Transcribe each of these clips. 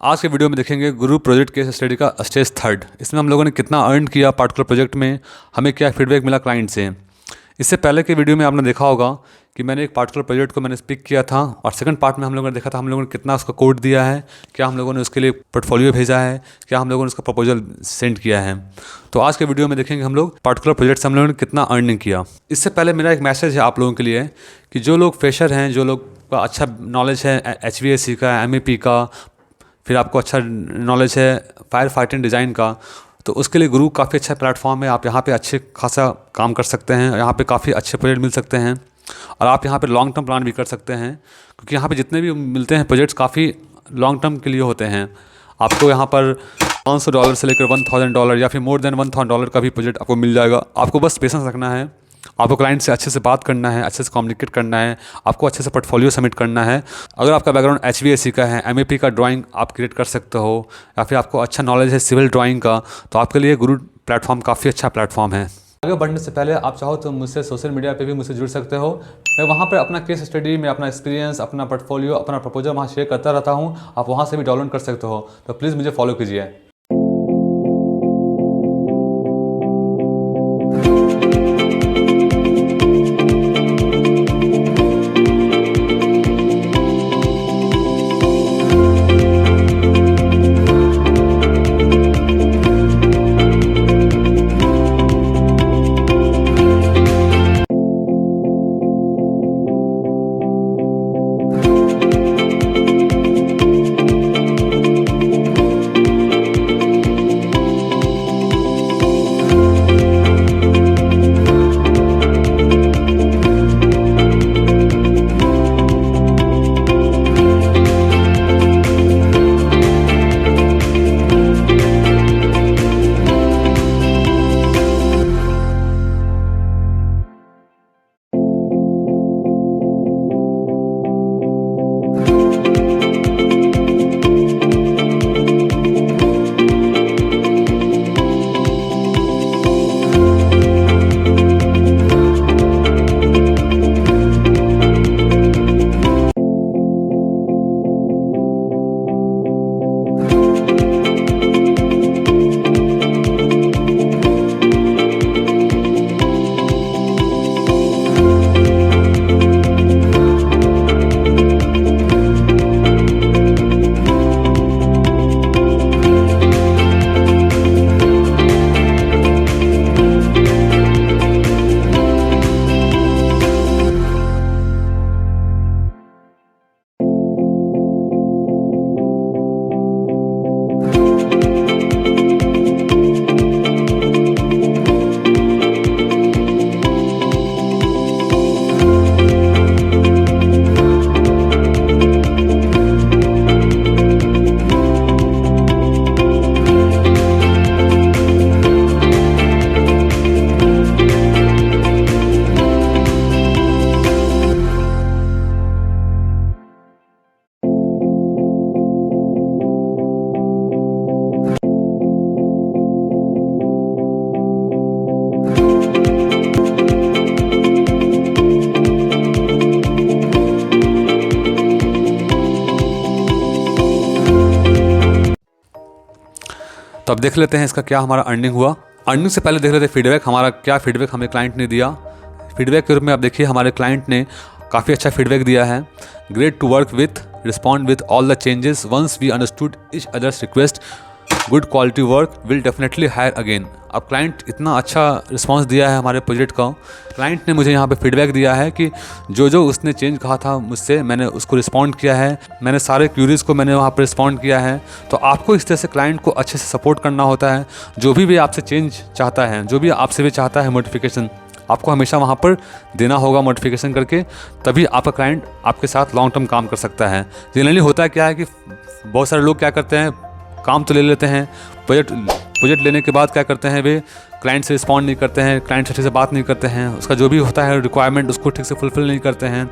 आज के वीडियो में देखेंगे गुरु प्रोजेक्ट केस स्टडी का स्टेज थर्ड। इसमें हम लोगों ने कितना अर्न किया पार्टिकुलर प्रोजेक्ट में, हमें क्या फीडबैक मिला क्लाइंट से। इससे पहले के वीडियो में आपने देखा होगा कि मैंने एक पार्टिकुलर प्रोजेक्ट को मैंने स्पिक किया था और सेकंड पार्ट में हम लोगों ने देखा था हम लोगों ने कितना उसका कोड दिया है, क्या हम लोगों ने उसके लिए पोर्टफोलियो भेजा है, क्या हम लोगों ने उसका प्रपोजल सेंड किया है। तो आज के वीडियो में देखेंगे हम लोग पार्टिकुलर प्रोजेक्ट से हम लोगों ने कितना अर्निंग किया। इससे पहले मेरा एक मैसेज है आप लोगों के लिए कि जो लोग फ्रेशर हैं, जो लोग का अच्छा नॉलेज है HVAC का, MEP का, फिर आपको अच्छा नॉलेज है फायर फाइटिंग डिज़ाइन का, तो उसके लिए गुरु काफ़ी अच्छा प्लेटफॉर्म है। आप यहाँ पे अच्छे खासा काम कर सकते हैं, यहाँ पे काफ़ी अच्छे प्रोजेक्ट मिल सकते हैं और आप यहाँ पे लॉन्ग टर्म प्लान भी कर सकते हैं, क्योंकि यहाँ पे जितने भी मिलते हैं प्रोजेक्ट्स काफ़ी लॉन्ग टर्म के लिए होते हैं। आपको यहाँ पर $500 से लेकर $1000 या फिर मोर देन $1000 का भी प्रोजेक्ट आपको मिल जाएगा। आपको बस पेशेंस रखना है, आपको क्लाइंट से अच्छे से बात करना है, अच्छे से कम्युनिकेट करना है, आपको अच्छे से पोर्टफोलियो सबमिट करना है। अगर आपका बैकग्राउंड HVAC का है, MEP का ड्राइंग आप क्रिएट कर सकते हो, या फिर आपको अच्छा नॉलेज है सिविल ड्राइंग का, तो आपके लिए गुरु प्लेटफॉर्म काफ़ी अच्छा प्लेटफॉर्म है। आगे बढ़ने से पहले आप चाहो तो मुझसे सोशल मीडिया पे भी मुझसे जुड़ सकते हो। मैं वहाँ पर अपना केस स्टडी में अपना एक्सपीरियंस, अपना पोर्टफोलियो, अपना प्रपोजल वहाँ शेयर करता रहता हूँ। आप वहाँ से भी डाउनलोड कर सकते हो, तो प्लीज़ मुझे फॉलो कीजिए। तो अब देख लेते हैं इसका क्या हमारा अर्निंग हुआ। अर्निंग से पहले देख लेते हैं फीडबैक, हमारा क्या फीडबैक हमें क्लाइंट ने दिया। फीडबैक के रूप में आप देखिए हमारे क्लाइंट ने काफ़ी अच्छा फीडबैक दिया है। Great to work with, respond with all the changes once we understood each others request, good quality work, will definitely hire again. अब क्लाइंट इतना अच्छा रिस्पांस दिया है हमारे प्रोजेक्ट का। क्लाइंट ने मुझे यहाँ पे फीडबैक दिया है कि जो जो उसने चेंज कहा था मुझसे, मैंने उसको रिस्पॉन्ड किया है, मैंने सारे क्यूरीज़ को मैंने वहाँ पर रिस्पॉन्ड किया है। तो आपको इस तरह से क्लाइंट को अच्छे से सपोर्ट करना होता है। जो भी आपसे चेंज चाहता है, जो भी आपसे भी चाहता है मॉडिफिकेशन, आपको हमेशा वहाँ पर देना होगा मॉडिफिकेशन करके, तभी आपका क्लाइंट आपके साथ लॉन्ग टर्म काम कर सकता है। जनरली होता क्या है कि बहुत सारे लोग क्या करते हैं, काम तो ले लेते हैं, प्रोजेक्ट लेने के बाद क्या करते हैं, वे क्लाइंट से रिस्पॉन्ड नहीं करते हैं, क्लाइंट से ठीक से बात नहीं करते हैं, उसका जो भी होता है रिक्वायरमेंट उसको ठीक से फुलफिल नहीं करते हैं।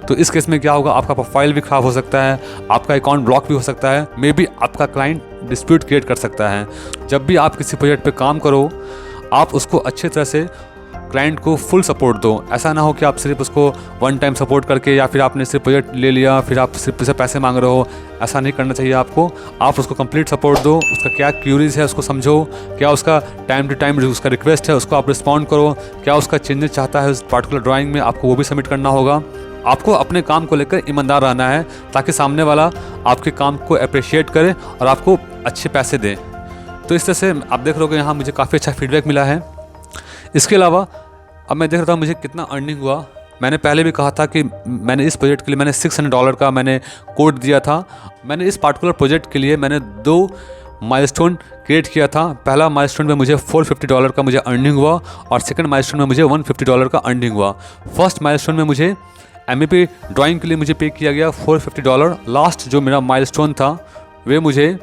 तो इस केस में क्या होगा, आपका प्रोफाइल भी ख़राब हो सकता है, आपका अकाउंट ब्लॉक भी हो सकता है, मे बी आपका क्लाइंट डिस्प्यूट क्रिएट कर सकता है। जब भी आप किसी प्रोजेक्ट पे काम करो, आप उसको अच्छे तरह से क्लाइंट को फुल सपोर्ट दो। ऐसा ना हो कि आप सिर्फ उसको वन टाइम सपोर्ट करके या फिर आपने सिर्फ प्रोजेक्ट ले लिया फिर आप सिर्फ उसे पैसे मांग रहे हो, ऐसा नहीं करना चाहिए आपको। आप उसको कंप्लीट सपोर्ट दो, उसका क्या क्यूरीज है उसको समझो, क्या उसका टाइम टू टाइम उसका रिक्वेस्ट है उसको आप रिस्पॉन्ड करो, क्या उसका चेंजेस चाहता है उस पार्टिकुलर ड्राइंग में, आपको वो भी सबमिट करना होगा। आपको अपने काम को लेकर ईमानदार रहना है ताकि सामने वाला आपके काम को अप्रिशिएट करे और आपको अच्छे पैसे दे। तो इस तरह से आप देख रहे हो यहाँ मुझे काफ़ी अच्छा फीडबैक मिला है। इसके अलावा अब मैं देख रहा हूँ मुझे कितना अर्निंग हुआ। मैंने पहले भी कहा था कि मैंने इस प्रोजेक्ट के लिए मैंने $600 का मैंने कोड दिया था। मैंने इस पार्टिकुलर प्रोजेक्ट के लिए मैंने 2 माइलस्टोन क्रिएट किया था। पहला माइलस्टोन में मुझे $450 का मुझे अर्निंग हुआ और सेकंड माइलस्टोन में मुझे $150 का अर्निंग हुआ। फर्स्ट माइलस्टोन में मुझे MVP ड्राइंग के लिए मुझे पे किया गया $450। लास्ट जो मेरा माइलस्टोन था वे मुझे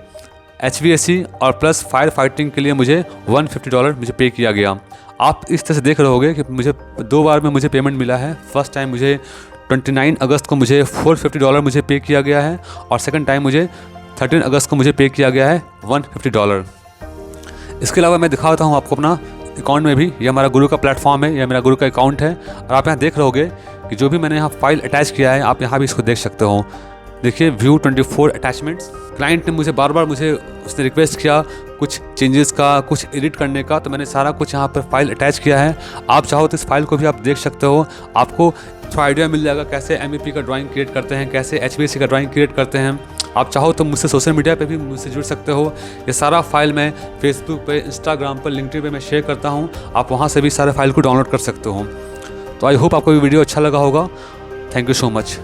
HVAC और प्लस फायर फाइटिंग के लिए मुझे $150 मुझे पे किया गया। आप इस तरह से देख रहे होगे कि मुझे 2 बार में मुझे पेमेंट मिला है। फर्स्ट टाइम मुझे 29 अगस्त को मुझे $450 मुझे पे किया गया है और सेकंड टाइम मुझे 13 अगस्त को मुझे पे किया गया है $150। इसके अलावा मैं दिखाता हूँ आपको अपना अकाउंट में भी। यह हमारा गुरु का प्लेटफॉर्म है, यह मेरा गुरु का अकाउंट है और आप यहाँ देख रहे होगे कि जो भी मैंने यहाँ फाइल अटैच किया है आप यहाँ भी इसको देख सकते हो। देखिए व्यू 24 अटैचमेंट्स। क्लाइंट ने मुझे बार बार उसने रिक्वेस्ट किया कुछ चेंजेस का, कुछ एडिट करने का, तो मैंने सारा कुछ यहाँ पर फाइल अटैच किया है। आप चाहो तो इस फाइल को भी आप देख सकते हो, आपको थोड़ा आइडिया मिल जाएगा कैसे MVP का ड्राइंग क्रिएट करते हैं, कैसे HVAC का ड्राइंग क्रिएट करते हैं। आप चाहो तो मुझसे सोशल मीडिया पे भी मुझसे जुड़ सकते हो। ये सारा फाइल मैं फेसबुक पे, इंस्टाग्राम पर, लिंक्डइन पे मैं शेयर करता हूँ। आप वहाँ से भी सारे फाइल को डाउनलोड कर सकते हो। तो आई होप आपको ये वीडियो अच्छा लगा होगा। Thank you so much.